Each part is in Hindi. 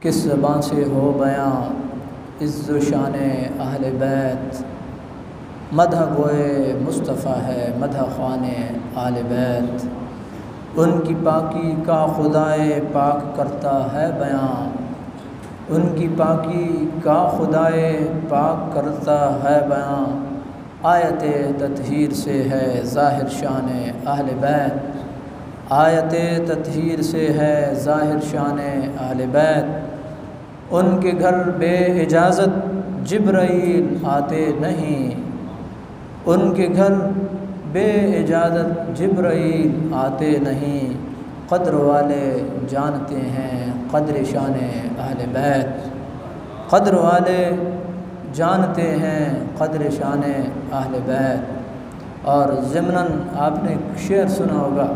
किस ज़बान से हो बयां इज़्ज़ो शान अहले बैत। मदह गोए मुस्तफ़ा है मदह ख़ाने आले बैत। उनकी पाकी का खुदाए पाक करता है बयां। उनकी पाकी का खुदाए पाक करता है बयां। आयत तत्हीर से है ज़ाहिर शान अहले बैत। आयत तत्हीर से है ज़ाहिर शान अहले बैत। उनके घर बे इजाज़त जिब्राईल आते नहीं। उनके घर बे इजाज़त जिब्राईल आते नहीं। क़द्र वाले जानते हैं क़द्र शान अहले बैत। क़द्र वाले जानते हैं क़द्र शान अहले बैत। और ज़िमनन आपने एक शेर सुना होगा।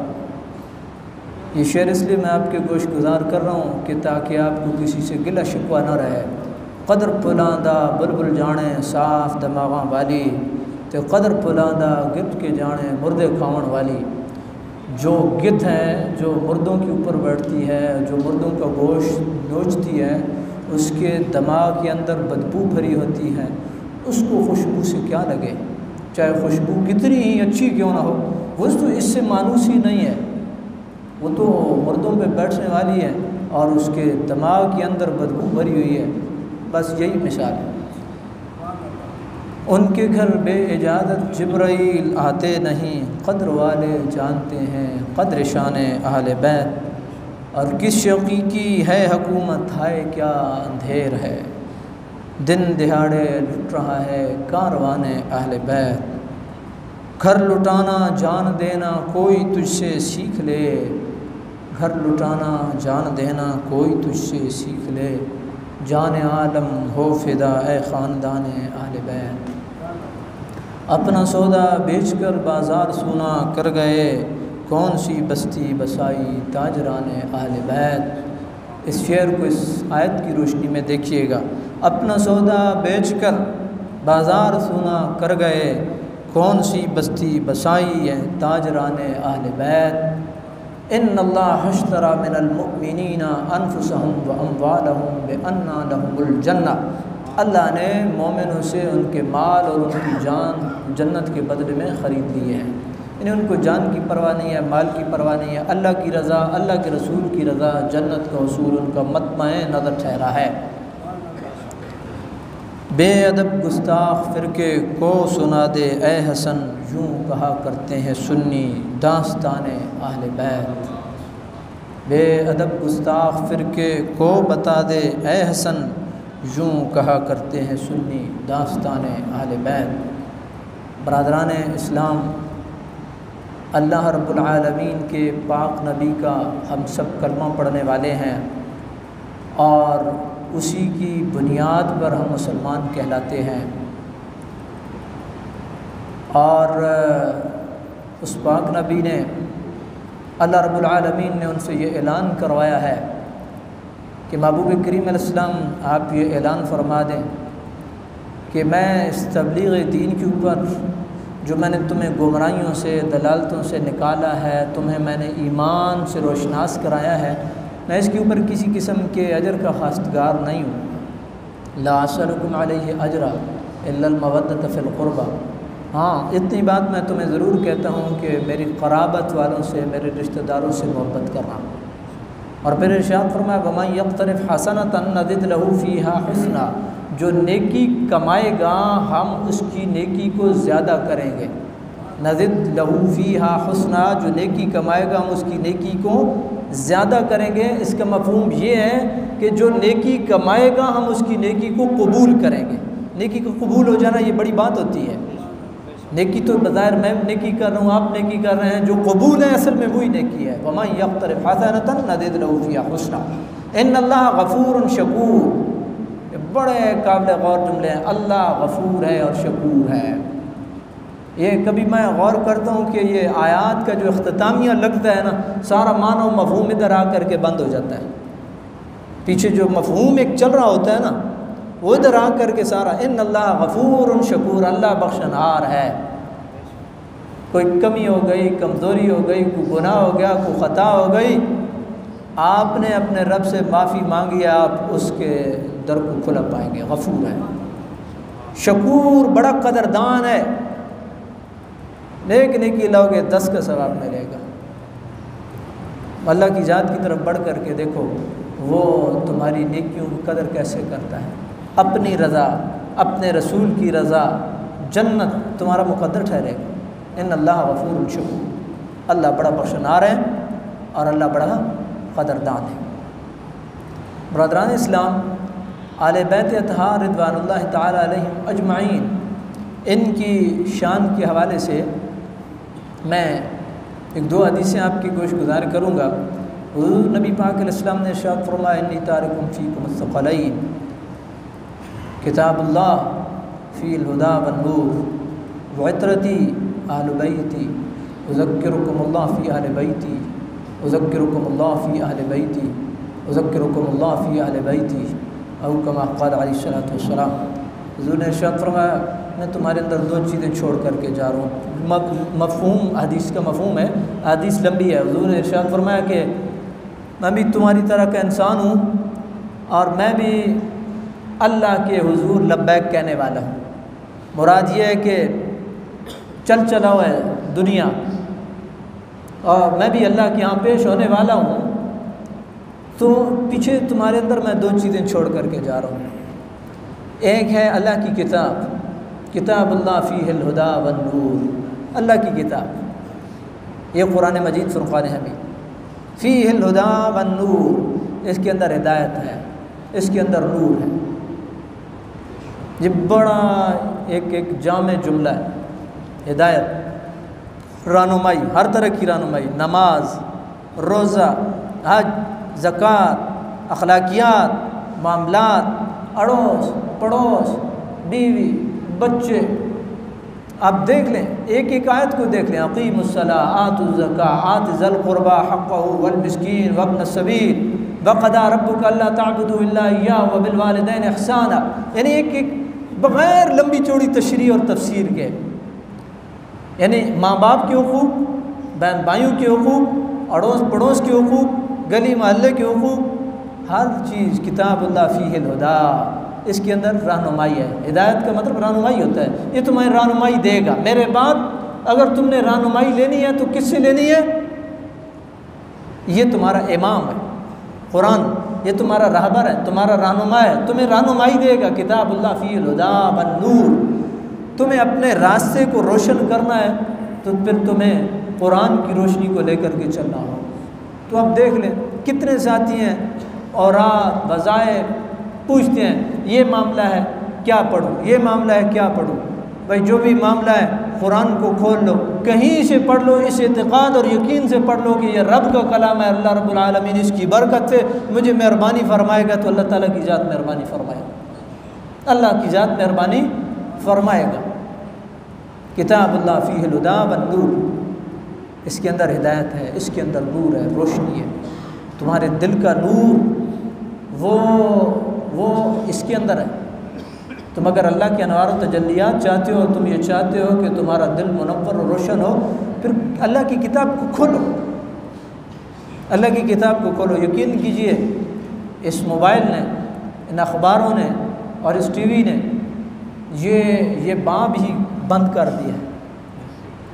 ये शेर इसलिए मैं आपके गोश गुज़ार कर रहा हूँ कि ताकि आपको किसी से गिला शिकवा न रहे। क़द्र पुलांदा बुलबुल जाने साफ़ दमागा वाली, तो क़द्र पुलांदा गिद्ध के जाने मुर्दे खावन वाली। जो गिद्ध है जो मुर्दों के ऊपर बैठती है, जो मुर्दों का गोश्त नोचती है, उसके दिमाग के अंदर बदबू भरी होती है। उसको खुशबू से क्या लगे, चाहे खुशबू कितनी ही अच्छी क्यों ना हो, वो तो इससे मानूस ही नहीं है। वो तो मुर्दों पे बैठने वाली है और उसके दिमाग के अंदर बदबू भरी हुई है। बस यही मिसाल है। उनके घर बे इजाज़त जिब्राईल आते नहीं। क़द्र वाले जानते हैं क़द्र शान अहले बैत। और किस शौक़ी की है हुकूमत हाय क्या अंधेर है। दिन दिहाड़े लुट रहा है कारवान अहले बैत। घर लुटाना जान देना कोई तुझसे सीख ले। घर लुटाना जान देना कोई तुझसे सीख ले। जान आलम हो फिदा ए ख़ानदान अहले बैत। अपना सौदा बेचकर बाज़ार सोना कर गए। कौन सी बस्ती बसाई ताजरान अहले बैत। इस शेर को इस आयत की रोशनी में देखिएगा। अपना सौदा बेचकर बाज़ार सोना कर गए। कौन सी बस्ती बसाई है ताजरान अहले बैत। इन्नल्लाह हश्तरा मिनल मुअमिनीना अनफुसहुम व अम्वालहुम बिअन्ना लहुमुल जन्नह। अल्लाह ने मोमिनों से उनके माल और उनकी जान जन्नत के बदले में ख़रीद लिए हैं। यानी उनको जान की परवाह नहीं है, माल की परवाह नहीं है। अल्लाह की रज़ा, अल्लाह के रसूल की रज़ा, जन्नत का हसूल उनका मतमए नज़र ठहरा है। बेअदब गुस्ताख फ़िरके को सुना दे ए हसन, यूँ कहा करते हैं सुन्नी दास्ताने अहले बैत। बेअदब गुस्ताख फ़िरके को बता दे ए हसन, यूँ कहा करते हैं सुन्नी दास्ताने अहले बैत। बरादरान इस्लाम, अल्लाह रब्बुल आलमीन के पाक नबी का हम सब कलमा पढ़ने वाले हैं और उसी की बुनियाद पर हम मुसलमान कहलाते हैं। और उस पाक नबी ने, अल्लाह रब्बुल आलमीन ने उनसे ये ऐलान करवाया है कि महबूब करीम अलैहिस्सलाम आप ये ऐलान फरमा दें कि मैं इस तबलीग दीन के ऊपर जो मैंने तुम्हें गुमराहियों से दलालतों से निकाला है, तुम्हें मैंने ईमान से रोशनास कराया है, मैं इसके ऊपर किसी किस्म के अजर का खास्तगार नहीं हूँ। ला असअलुकुम अलैहि अजरा इल्लल मवद्दत फ़िल क़ुरबा। हाँ, इतनी बात मैं तुम्हें ज़रूर कहता हूँ कि मेरी क़राबत वालों से, मेरे रिश्तेदारों से मोहब्बत करना। और फिर इरशाद फरमाया वमन यक़्तरिफ़ हसनतन नज़िद लहू फ़ीहा हुस्ना। जो नेकी कमाएगा हम उसकी नेकी को ज़्यादा करेंगे। नज़िद लहू फ़ीहा हुस्ना, जो नेकी कमाएगा हम उसकी नेकी को ज़्यादा करेंगे। इसका मफ़हूम ये है कि जो नेकी कमाएगा हम उसकी नेकी को कबूल करेंगे। नेकी को कबूल हो जाना ये बड़ी बात होती है। नेकी तो बज़ाहिर मैं नेकी कर रहा हूँ, आप नेकी कर रहे हैं, जो कबूल है असल में वही नेकी है। वमन यक़्तरिफ़ हसनतन नज़िद लहू फ़ीहा हुस्ना इन्नल्लाह गफ़ूरुन शकूर। बड़े काबिल गौर जुमले हैं। अल्लाह गफ़ूर है और शकूर है। ये कभी मैं गौर करता हूँ कि ये आयात का जो अख्तामिया लगता है ना, सारा मानो मफ़हूम इधर आ कर के बंद हो जाता है। पीछे जो मफ़हूम एक चल रहा होता है ना, वो इधर आ कर के सारा इन्नल्लाह गफ़ूरुन शकूर, अल्लाह बख्शनहार है। कोई कमी हो गई, कमज़ोरी हो गई, कोई गुनाह हो गया, कोई ख़ता हो गई, आपने अपने रब से माफ़ी मांगी, आप उसके दर को खुला पाएंगे। गफूर है, शकूर, बड़ा कदरदान है। नेक नेकी लाओगे 10 का सवाब मिलेगा। अल्लाह की ज़ात की तरफ बढ़ कर के देखो, वो तुम्हारी नेकियों की कदर कैसे करता है। अपनी रज़ा, अपने रसूल की रज़ा, जन्नत तुम्हारा मुकद्दर ठहरेगा। इन अल्लाह गफूरुन शकूर, अल्लाह बड़ा बख्शनार है और अल्लाह बड़ा कदरदान है। बरदरान इस्लाम, आले बैत अतहार रिदवानुल्लाह ताला अलैहिम अजमाइन, इनकी शान के हवाले से मैं एक दो हदीसें आपकी गोश गुजार करूँगा। हुज़ूर नबी पाक अलैहिस्सलाम ने इरशाद फरमाया, इन्नी तारिकुम फ़ीकुम अस-सक़लैन, किताबुल्लाह फ़ील हुदा वन-नूर, वइत्रती अहल बैती, उज़क्किरुकुमुल्लाह फ़ी अहल बैती, उज़क्किरुकुमुल्लाह फ़ी अहल बैती, उज़क्किरुकुमुल्लाह फ़ी अहल बैती, औ कमा क़ाल अलैहिस्सलातु वस्सलाम। हुज़ूर ने इरशाद फरमाया, मैं तुम्हारे अंदर 2 चीज़ें छोड़ करके जा रहा हूँ। मफ़हूम हदीस का मफ़हूम है, हदीस लंबी है। हुज़ूर ने इरशाद फरमाया कि मैं भी तुम्हारी तरह का इंसान हूँ और मैं भी अल्लाह के हुज़ूर लब्बैक कहने वाला हूँ। मुराद ये है कि चल चला हुआ है दुनिया, और मैं भी अल्लाह के यहाँ पेश होने वाला हूँ। तो पीछे तुम्हारे अंदर मैं 2 चीज़ें छोड़ करके जा रहा हूँ। एक है अल्लाह की किताब, किताबुल्लाह फ़ीहिल हुदा वन-नूर, अल्लाह की किताब, ये कुरान मजीद फ़ुरक़ान हमीद, फ़ीहिल हुदा वन-नूर, इसके अंदर हिदायत है, इसके अंदर नूर है। ये बड़ा एक जामे जुमला है। हिदायत, रानुमाई, हर तरह की रानुमाई, नमाज, रोज़ा, हज, ज़कात, अखलाकियात, मामलात, अड़ोस पड़ोस, बीवी, बच्चे, आप देख लें, एक एक आयत को देख लें। अक़ीमुस्सलाह, आतुज़्ज़का, आतिज़ल क़ुरबा हक़्क़हु वल मिस्कीन वब्न सबील, वक़दा रब्बुका अल्ला तअबुदू इल्ला इय्याहु व बिल वालिदैनि इहसाना। यानी एक एक बग़ैर लंबी चौड़ी तशरीह और तफसीर के, यानी माँ बाप के हुकूक़, बहन भाइयों के हुकूक़, अड़ोस पड़ोस के हुकूक़, गली मोहल्ले के हुकूक़, हर चीज़ किताबुल्लाह फ़ीहिल हुदा, इसके अंदर रहनुमाई है। हिदायत का मतलब रहनुमाई होता है, ये तुम्हें रहनुमाई देगा। मेरे बाद अगर तुमने रहनुमाई लेनी है तो किससे लेनी है? ये तुम्हारा इमाम है कुरान, ये तुम्हारा रहबर है, तुम्हारा रहनुमा है, तुम्हें रहनुमाई देगा। किताबुल्लाह फ़ीहिल हुदा वन-नूर, तुम्हें अपने रास्ते को रोशन करना है तो फिर तुम्हें कुरान की रोशनी को लेकर के चलना हो। तो अब देख लें कितने साथी हैं औरात वज़ाए पूछते हैं, ये मामला है क्या पढ़ूँ, ये मामला है क्या पढ़ूँ। भाई जो भी मामला है कुरान को खोल लो, कहीं से पढ़ लो, इस एतक़ाद और यकीन से पढ़ लो कि ये रब का कलाम है, अल्लाह रब्बुल आलमीन इसकी बरकत से मुझे मेहरबानी फरमाएगा, तो अल्लाह ताला की ज़ात मेहरबानी फरमाएगा, अल्लाह की ज़ात मेहरबानी फरमाएगा। किताबुल्लाह फ़ीहिल हुदा वन-नूर, इसके अंदर हिदायत है, इसके अंदर नूर है, रोशनी है। तुम्हारे दिल का नूर वो इसके अंदर है। तुम अगर अल्लाह के अनवार और तजल्लियात चाहते हो, तुम ये चाहते हो कि तुम्हारा दिल मुनव्वर और रोशन हो, फिर अल्लाह की किताब को खोलो, अल्लाह की किताब को खोलो। यकीन कीजिए इस मोबाइल ने, इन अखबारों ने और इस टीवी ने ये बाब ही बंद कर दिया है,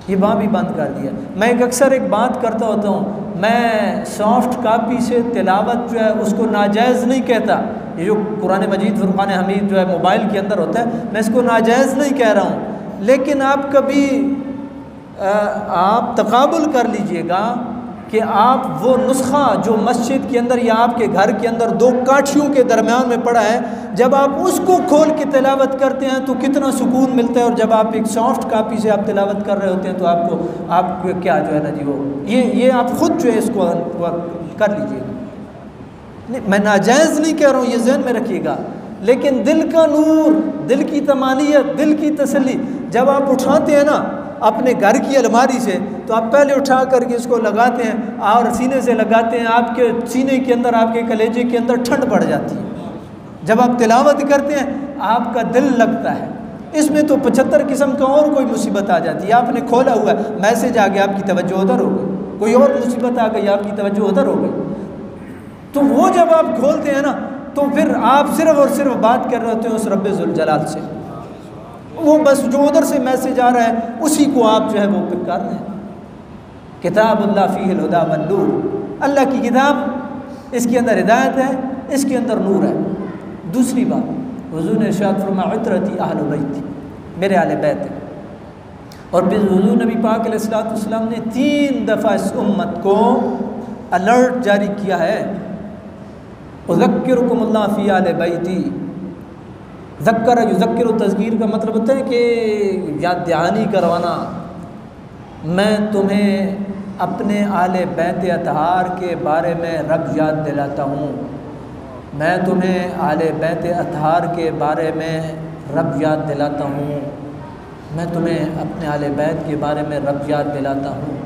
ये बाब ही बंद कर दिया। मैं अक्सर एक बात करता होता हूँ, मैं सॉफ्ट कापी से तिलावत जो है उसको नाजायज़ नहीं कहता। ये जो कुरान मजीद फ़ुरक़ान हमीद जो है मोबाइल के अंदर होता है, मैं इसको नाजायज़ नहीं कह रहा हूँ, लेकिन आप कभी आप तक़ाबुल कर लीजिएगा कि आप वो नुस्ख़ा जो मस्जिद के अंदर या आपके घर के अंदर 2 काठियों के दरमियान में पड़ा है, जब आप उसको खोल के तिलावत करते हैं तो कितना सुकून मिलता है, और जब आप एक सॉफ्ट कापी से आप तिलावत कर रहे होते हैं तो आपको क्या जो है ना जी, वो ये आप ख़ुद जो है इसको कर लीजिएगा। मैं नाजायज़ नहीं कह रहा हूँ, ये ज़हन में रखिएगा, लेकिन दिल का नूर, दिल की तमानियत, दिल की तसल्ली जब आप उठाते हैं ना अपने घर की अलमारी से, तो आप पहले उठा करके इसको लगाते हैं और सीने से लगाते हैं, आपके सीने के अंदर, आपके कलेजे के अंदर ठंड पड़ जाती है। जब आप तिलावत करते हैं आपका दिल लगता है। इसमें तो 75 किस्म का और कोई मुसीबत आ जाती है। आपने खोला हुआ है, मैसेज आ गया, आपकी तवज्जो उधर हो गई, कोई और मुसीबत आ गई, आपकी तवज्जो उधर हो गई। तो वो जब आप खोलते हैं ना तो फिर आप सिर्फ और सिर्फ बात कर रहे होते हैं उस रब्बे ज़ुल जलाल से। वो बस जो उधर से मैसेज आ रहा है उसी को आप जो है वो पिक कर रहे हैं। किताबुल्लाह फीहिल हुदा वन नूर, अल्लाह की किताब, इसके अंदर हिदायत है, इसके अंदर नूर है। दूसरी बात, हुज़ूर ने इरशाद फरमाया इतरती अहल बैती, मेरे आले बैत है। और फिर हुज़ूर नबी पाक अलैहिस्सलातु वस्सलाम ने 3 दफ़ा इस उम्मत को अलर्ट जारी किया है, उज़क्किरुकुमुल्लाह फ़ी आले बैती। ज़क्कर युज़क्किरु, तज़कीर का मतलब होता है कि याद दहानी करवाना। मैं तुम्हें अपने आले बैत अतहार के बारे में रब याद दिलाता हूँ, मैं तुम्हें आले बैत अतहार के बारे में रब याद दिलाता हूँ, मैं तुम्हें अपने आले बैत के बारे में रब याद दिलाता हूँ।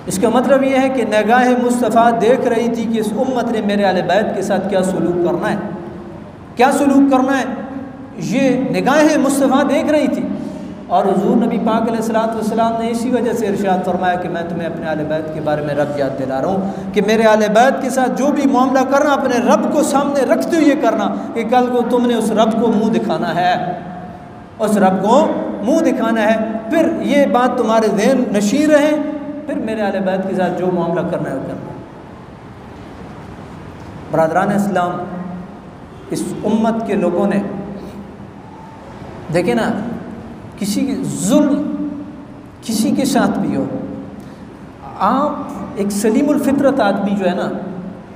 इसका मतलब ये है कि निगाह मुस्तफ़ा देख रही थी कि इस उम्मत ने मेरे आले बैत के साथ क्या सलूक करना है, क्या सलूक करना है, ये निगाह मुस्तफ़ा देख रही थी। और हुज़ूर नबी पाक अलैहिस्सलातु वस्सलाम ने इसी वजह से इरशाद फरमाया कि मैं तुम्हें अपने आले बैत के बारे में रब याद दिला रहा हूँ कि मेरे आले बैत के साथ जो भी मामला करना अपने रब को सामने रखते हुए करना, कि कल को तुमने उस रब को मुँह दिखाना है, उस रब को मुँह दिखाना है। फिर ये बात तुम्हारे ज़हन नशीं रहे, फिर मेरे आले बैत के साथ जो मामला करना है वो करना। बरादरान इस्लाम, इस उम्मत के लोगों ने देखे ना, किसी की जुल्म किसी के साथ भी हो, आप एक सलीमुल फितरत आदमी जो है ना,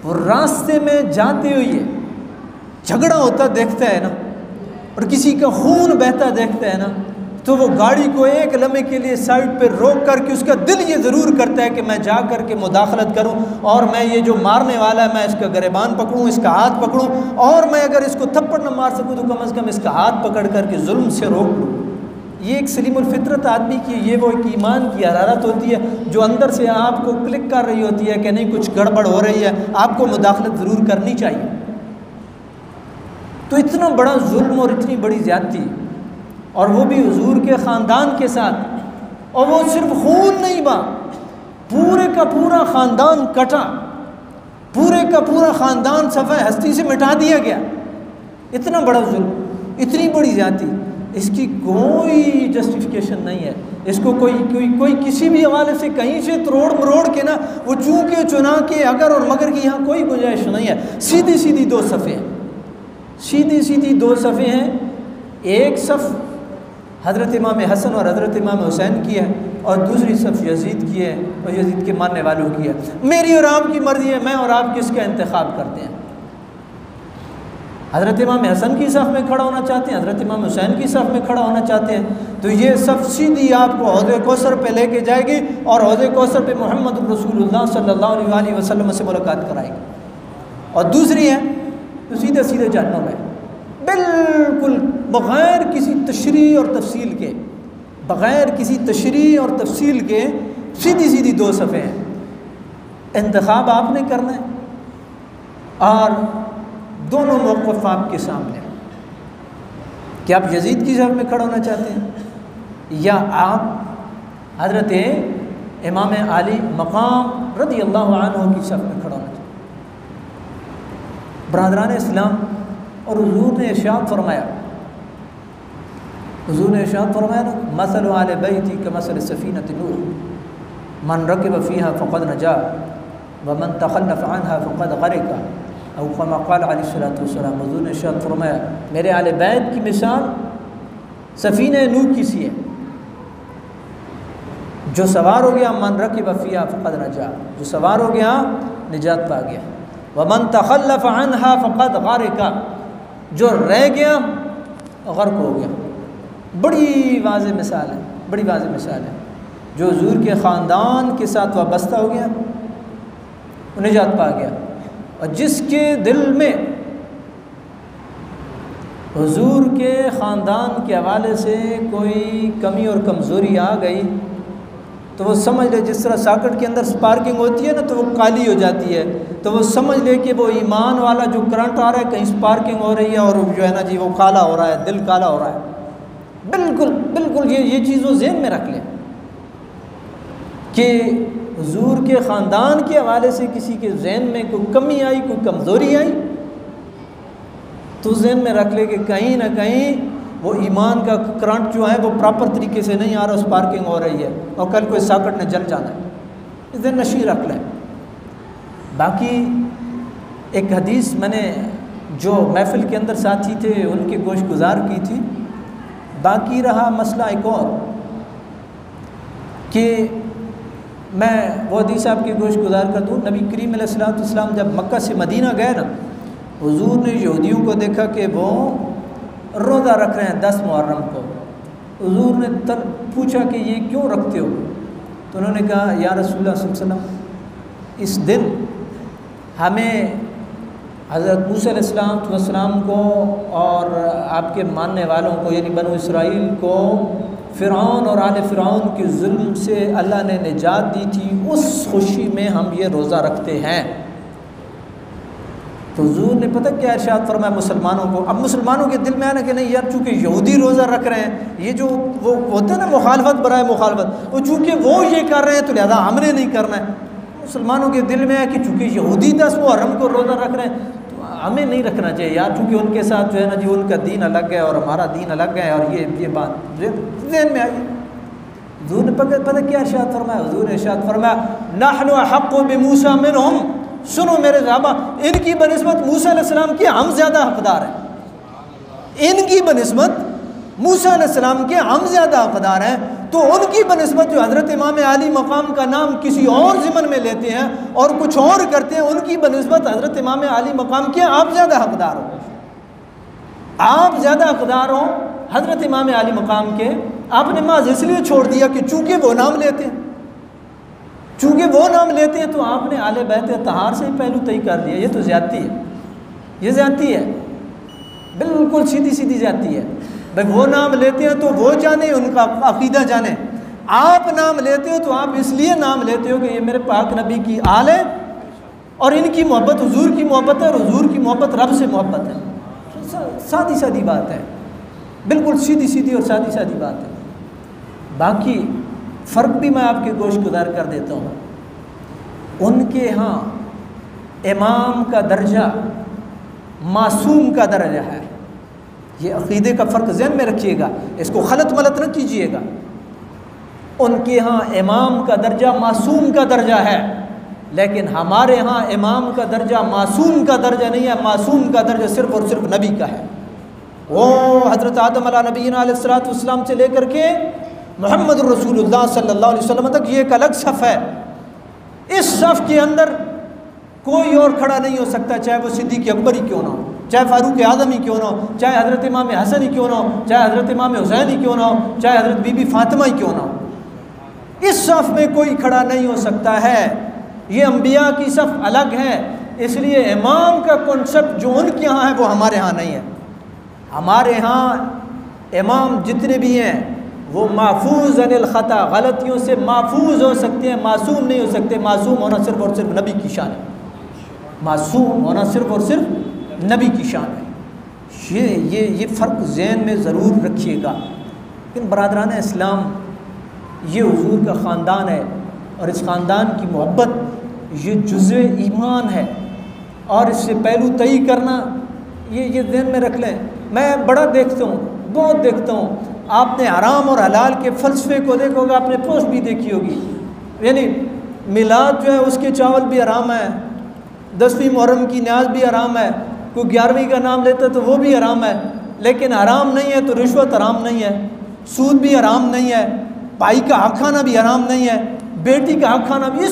वो रास्ते में जाते हुए झगड़ा होता देखता है ना, और किसी का खून बहता देखता है ना, तो वो गाड़ी को एक लम्हे के लिए साइड पे रोक करके उसका दिल ये ज़रूर करता है कि मैं जा कर के मुदाखलत करूं, और मैं ये जो मारने वाला है मैं इसका गिरबान पकड़ूं, इसका हाथ पकड़ूं, और मैं अगर इसको थप्पड़ न मार सकूं तो कम से कम इसका हाथ पकड़ करके जुल्म से रोक लूँ। ये एक सलीमुल फितरत आदमी की, ये वो एक ईमान की हरारत होती है जो अंदर से आपको क्लिक कर रही होती है कि नहीं कुछ गड़बड़ हो रही है, आपको मुदाखलत ज़रूर करनी चाहिए। तो इतना बड़ा जुल्म और इतनी बड़ी ज़्यादती, और वो भी हुजूर के ख़ानदान के साथ, और वो सिर्फ खून नहीं बा, पूरे का पूरा ख़ानदान कटा, पूरे का पूरा ख़ानदान सफ़े हस्ती से मिटा दिया गया। इतना बड़ा जुल्म, इतनी बड़ी ज़्यादती, इसकी कोई जस्टिफिकेशन नहीं है। इसको कोई किसी भी हवाले से कहीं से तोड़ मरोड़ के ना, वो चूँके चुना के अगर और मगर की यहाँ कोई गुंजाइश नहीं है। सीधी सीधी 2 सफ़े हैं, सीधी सीधी 2 सफ़े हैं। एक सफ़ हज़रत इमाम हसन और हज़रत इमाम हुसैन की है, और दूसरी सफ़ यजीद की है और यजीद के मानने वालों की है। मेरी और आपकी मर्ज़ी है, मैं और आप किसका इंतखाब करते हैं। हज़रत इमाम हसन की सफ़ में खड़ा होना चाहते हैं, हज़रत इमाम हुसैन की सफ़ में खड़ा होना चाहते हैं, तो ये सफ़ सीधी आपको हौज़े कौसर पे लेके जाएगी, और हौज़े कौसर पे मोहम्मद रसूलुल्लाह सल्लल्लाहु अलैहि वसल्लम से मुलाकात कराएगी। और दूसरी है तो सीधे सीधे जहन्नम है, बिल्कुल बग़ैर किसी तशरीह और तफसील के, बग़ैर किसी तशरीह और तफसील के सीधी सीधी 2 सफ़े हैं। इंतखाब आपने करना है, और दोनों मौक़िफ़ आपके सामने, कि आप यजीद की सफ़ में खड़ा होना चाहते हैं या आप हज़रत इमाम अली मक़ाम रज़ियल्लाहु अन्हु की सफ़ में खड़ा होना चाहते हैं। बरादरान इस्लाम, और हुज़ूर ने इरशाद फरमाया, हुज़ूर ने इरशाद फरमाया ना, मसलु आले बैती कमसल सफ़ीनति नूह, मन रकिब फ़ीहा फ़क़द नजा व मन तख़ल्लफ़ अन्हा फ़क़द ग़रिक़ा, औ कमा क़ाल अलैहिस्सलातु वस्सलाम। हुज़ूर ने इरशाद फरमाया, मेरे आले बैत की मिसाल सफ़ीने नूह की सी है, जो सवार हो गया मन रकिब फ़ीहा फ़क़द नजा, जो सवार हो गया निजात पा गया, व मन तख़ल्लफ़ अन्हा फ़क़द ग़रिक़ा, जो रह गया गर्क हो गया। बड़ी वाज़ेह मिसाल है, बड़ी वाज़ेह मिसाल है। जो हुज़ूर के ख़ानदान के साथ वाबस्ता हो गया वो निजात पा गया, और जिसके दिल में हुज़ूर के ख़ानदान के हवाले से कोई कमी और कमज़ोरी आ गई तो वो समझ ले, जिस तरह सॉकेट के अंदर स्पार्किंग होती है ना तो वो काली हो जाती है, तो वो समझ ले कि वो ईमान वाला जो करंट आ रहा है कहीं स्पार्किंग हो रही है, और जो है ना जी वो काला हो रहा है, दिल काला हो रहा है। बिल्कुल बिल्कुल ये चीज़ वो ज़हन में रख ले कि हुजूर के ख़ानदान के हवाले से किसी के जहन में कोई कमी आई, कोई कमज़ोरी आई, तो जहन में रख ले कि कहीं ना कहीं वो ईमान का करंट जो है वो प्रॉपर तरीके से नहीं आ रहा, स्पार्किंग हो रही है और कल कोई सॉकेट ने जल जाना है, इस दिन नशी रख लें। बाकी एक हदीस मैंने जो महफिल के अंदर साथी थे उनके गोश गुजार की थी। बाकी रहा मसला एक और कि मैं वो हदीस आपकी गोश गुजार कर दूँ। नबी करीम अलैहिस्सलाम जब मक्का से मदीना गए ना, हुजूर ने यहूदियों को देखा कि वो रोज़ा रख रहे हैं 10 मुहर्रम को। हुजूर ने पूछा कि ये क्यों रखते हो? तो उन्होंने कहा या रसूलुल्लाह सल्लल्लाहु अलैहि वसल्लम, इस दिन हमें हज़रत मूसा अलैहिस्सलाम को और आपके मानने वालों को यानी बनु इसराइल को फ़िरऔन और आले फ़िरऔन के जुल्म से अल्लाह ने निजात दी थी, उस खुशी में हम ये रोज़ा रखते हैं। तो हुजूर ने पता क्या इरशाद फरमाया मुसलमानों को। अब मुसलमानों के दिल में आना कि नहीं यार, चूँकि यहूदी रोज़ा रख रहे हैं, ये जो वो होते हैं ना मुखालफत बराए मुखालफत, वो चूँकि वो ये कर रहे हैं तो लिहाजा हमने नहीं करना है। मुसलमानों के दिल में है कि चूँकि यहूदी 10 मुहर्रम को रोज़ा रख रहे हैं तो हमें नहीं रखना चाहिए यार, चूँकि उनके साथ जो है ना जी उनका दीन अलग है और हमारा दीन अलग है, और ये बात ज़हन में आई। हुजूर ने पता क्या इरशाद फरमाया? हुजूर ने इरशाद फरमाया नहनु अहक्कु बिमूसा मिनहुम, सुनो मेरे सहाबा, इनकी बनिस्बत मूसा अलैहिस्सलाम के हम ज़्यादा हकदार हैं। इनकी बनिस्बत मूसा अलैहिस्सलाम के हम ज़्यादा हकदार हैं, तो उनकी बनिस्बत जो हज़रत इमाम अली मकाम का नाम किसी और ज़िमन में लेते हैं और कुछ और करते हैं, उनकी बनिस्बत हज़रत इमाम अली मकाम के आप ज़्यादा हकदार हो, आप ज़्यादा हकदार हो हज़रत इमाम अली मकाम के। आपने नमाज इसलिए छोड़ दिया कि चूँकि वो नाम लेते हैं, चूँकि वो नाम लेते हैं तो आपने आले बैत तहार से ही पहलू तय कर दिया। ये तो ज़्यादती है, ये ज़्यादती है, बिल्कुल सीधी सीधी ज़्यादती है। भाई वो नाम लेते हैं तो वो जाने, उनका अकीदा जाने। आप नाम लेते हो तो आप इसलिए नाम लेते हो कि ये मेरे पाक नबी की आल है और इनकी मोहब्बत हुजूर की मोहब्बत है और हुजूर की मोहब्बत रब से मोहब्बत है। सादी सादी बात है, बिल्कुल सीधी सीधी और सादी सादी बात है। बाकी फ़र्क भी मैं आपके गोश गुजार कर देता हूँ। उनके यहाँ इमाम का दर्जा मासूम का दर्जा है। ये अक़ीदे का फ़र्क ज़हन में रखिएगा, इसको गलत मलत न कीजिएगा। उनके यहाँ इमाम का दर्जा मासूम का दर्जा है, लेकिन हमारे यहाँ इमाम का दर्जा मासूम का दर्जा नहीं है। मासूम का दर्जा सिर्फ़ और सिर्फ नबी का है। वो हज़रत आदम नबीना अलैहिस्सलातु वस्सलाम से लेकर के मोहम्मद रसूलुल्लाह सल्लल्लाहु अलैहि वसल्लम तक ये एक अलग सफ़ है। इस सफ़ के अंदर कोई और खड़ा नहीं हो सकता, चाहे वो सिद्दीक़ अकबर ही क्यों ना हो, चाहे फ़ारूक आज़म ही क्यों ना हो, चाहे हज़रत इमाम हसन ही क्यों ना हो, चाहे हज़रत इमाम हुसैन ही क्यों ना हो, चाहे हज़रत बीबी फ़ातिमा ही क्यों ना हो। इस सफ़ में कोई खड़ा नहीं हो सकता है। ये अम्बिया की सफ़ अलग है, इसलिए इमाम का कॉन्सेप्ट जो उनके यहाँ है वो हमारे यहाँ नहीं है। हमारे यहाँ इमाम जितने भी हैं वो महफूज अनिल ख़ता, गलतियों से महफूज हो सकते हैं, मासूम नहीं हो सकते। मासूम होना सिर्फ़ और सिर्फ नबी की शान है, मासूम होना सिर्फ़ और सिर्फ नबी की शान है। ये फ़र्क ज़हन में ज़रूर रखिएगा। लेकिन बरादरान इस्लाम, ये हुजूर का ख़ानदान है और इस ख़ानदान की मोहब्बत ये जुज़्वे ईमान है, और इससे पहलू तय करना ये ज़हन में रख लें। मैं बड़ा देखता हूँ, बहुत देखता हूँ। आपने हराम और हलाल के फ़लसफ़े को देखोगे, आपने पोस्ट भी देखी होगी। यानी मिलाद जो है उसके चावल भी हराम है, 10वीं मुहर्रम की न्याज भी हराम है, कोई 11वीं का नाम लेता है तो वो भी हराम है। लेकिन हराम नहीं है तो रिश्वत हराम नहीं है, सूद भी हराम नहीं है, भाई का हक खाना भी हराम नहीं है, बेटी का हक खाना भी।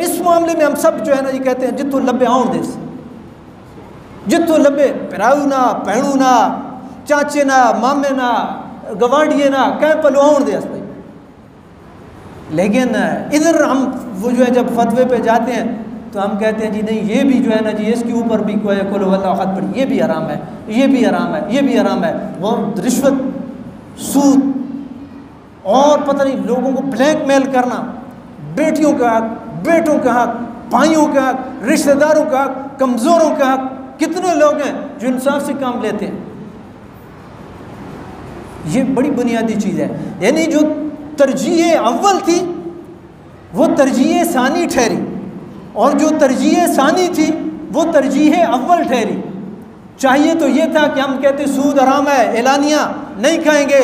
इस मामले में हम सब जो है ना ये कहते हैं जितो लब्बे आउण देस, जितो लब्बे पिराऊ ना, भैणू ना, चाचे ना, मामे ना, गवांडिये ना, कह पलो आउण देस भाई। लेकिन इधर हम वो जो है जब फतवे पे जाते हैं तो हम कहते हैं जी नहीं, ये भी जो है ना जी इसके ऊपर भी कोई कुल वल्लाह अहद पढ़ी, ये भी हराम है, ये भी हराम है, ये भी हराम है। वो रिश्वत, सूद और पता नहीं लोगों को ब्लैकमेल करना, बेटियों का हक, बेटों का हक, भाइयों का हक, रिश्तेदारों का हक, कमज़ोरों का हक। कितने लोग हैं जो इंसाफ से काम लेते हैं। ये बड़ी बुनियादी चीज़ है। यानी जो तरजीह अव्वल थी वो तरजीह सानी ठहरी, और जो तरजीह सानी थी वो तरजीह अव्वल ठहरी। चाहिए तो ये था कि हम कहते सूद हराम है, एलानिया नहीं खाएंगे,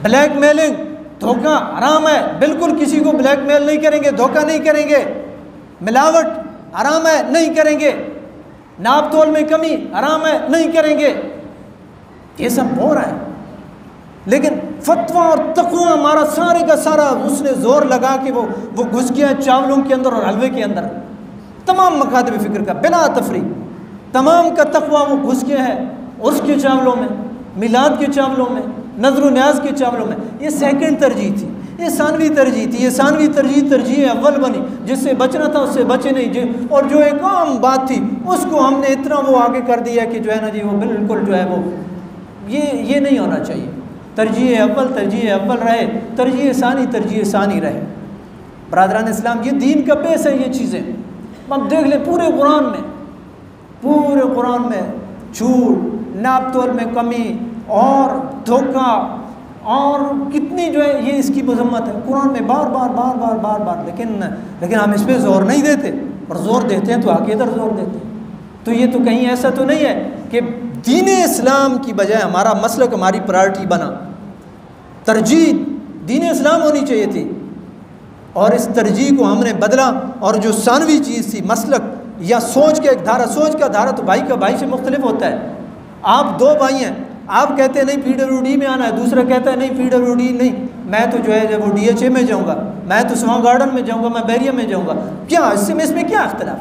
ब्लैकमेलिंग धोखा हराम है, बिल्कुल किसी को ब्लैकमेल नहीं करेंगे, धोखा नहीं करेंगे, मिलावट हराम है नहीं करेंगे, नाप तोल में कमी हराम है नहीं करेंगे, ये सब हो रहा है। लेकिन फतवा और तकवा हमारा सारे का सारा उसने जोर लगा के वो घुस गया चावलों के अंदर और हलवे के अंदर, तमाम मकातब फ़िक्र का बिला तफरी तमाम का तकवा वो घुस गया है उर्स के चावलों में, मिलाद के चावलों में, नजर न्याज के चावलों में। ये सेकंड तरजीह थी, ये सानवी तरजीह थी। ये सानवी तरजीह तरजीह अव्वल बनी, जिससे बचना था उससे बचे नहीं, और जो एक आम बात थी उसको हमने इतना वो आगे कर दिया कि जो है ना जी वो बिल्कुल जो है वो ये नहीं होना चाहिए। तरजीह अव्वल रहे, तरजीह सानी रहे। बरादरान इस्लाम, ये दीन का बेस है। ये चीज़ें अब देख लें पूरे कुरान में झूठ, नाप तोल में कमी और धोखा और कितनी जो है ये इसकी मजम्मत है कुरान में बार। लेकिन हम इस पर जोर नहीं देते, और जोर देते हैं तो आगे इधर जोर देते हैं। तो ये तो कहीं ऐसा तो नहीं है कि दीन इस्लाम की बजाय हमारा मसलक हमारी प्रायोरिटी बना। तरजीह दीन इस्लाम होनी चाहिए थी, और इस तरजीह को हमने बदला। और जो सानवी चीज़ थी मसलक या सोच का एक धारा, सोच का धारा तो भाई का भाई से मुख्तलिफ होता है। आप दो भाई हैं, आप कहते हैं नहीं PWD में आना है, दूसरा कहता है नहीं PWD नहीं, मैं तो जो है जब वो DHA में जाऊँगा, मैं तो स्वां गार्डन में जाऊँगा, मैं बैरिया में जाऊँगा। क्या इसमें क्या इख्तलाफ?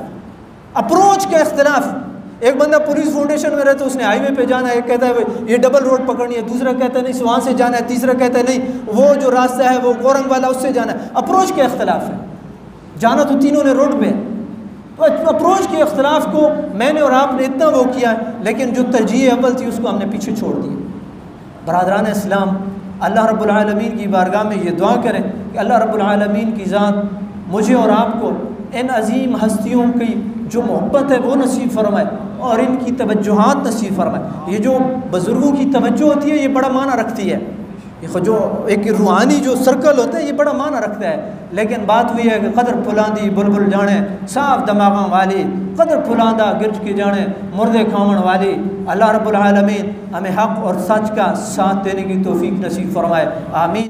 अप्रोच का इख्तलाफ। एक बंदा पुलिस फाउंडेशन में रहता है, उसने हाईवे पे जाना है, एक कहता है ये डबल रोड पकड़नी है, दूसरा कहता है नहीं वहाँ से जाना है, तीसरा कहता है नहीं वो जो रास्ता है वो कोरंग वाला उससे जाना है। अप्रोच के इख्तलाफ है, जाना तो तीनों ने रोड पे है। तो अप्रोच के इख्तलाफ को मैंने और आपने इतना वो किया है, लेकिन जो तरजीह अव्वल थी उसको हमने पीछे छोड़ दिया। बरादरान इस्लाम, अल्लाह रब्बुल आलमीन की बारगाह में ये दुआ करें कि अल्लाह रब्बुल आलमीन की ज़ात मुझे और आपको इन अजीम हस्तियों की जो मोहब्बत है वो नसीब फरमाए, और इनकी तवज्जुहात नसीब फरमाए। ये जो बुज़ुर्गों की तवज्जो होती है ये बड़ा माना रखती है, ये जो एक रूहानी जो सर्कल होता है ये बड़ा माना रखता है। लेकिन बात हुई है कि कदर फुलांदी बुलबुल जाने साफ दमागा वाली, कदर फुलांदा गिरज के जाने मुर्दे खावन वाली। अल्लाह रब्बुल आलमीन हमें हक़ और सच का साथ देने की तौफीक नसीब फरमाए, आमीन।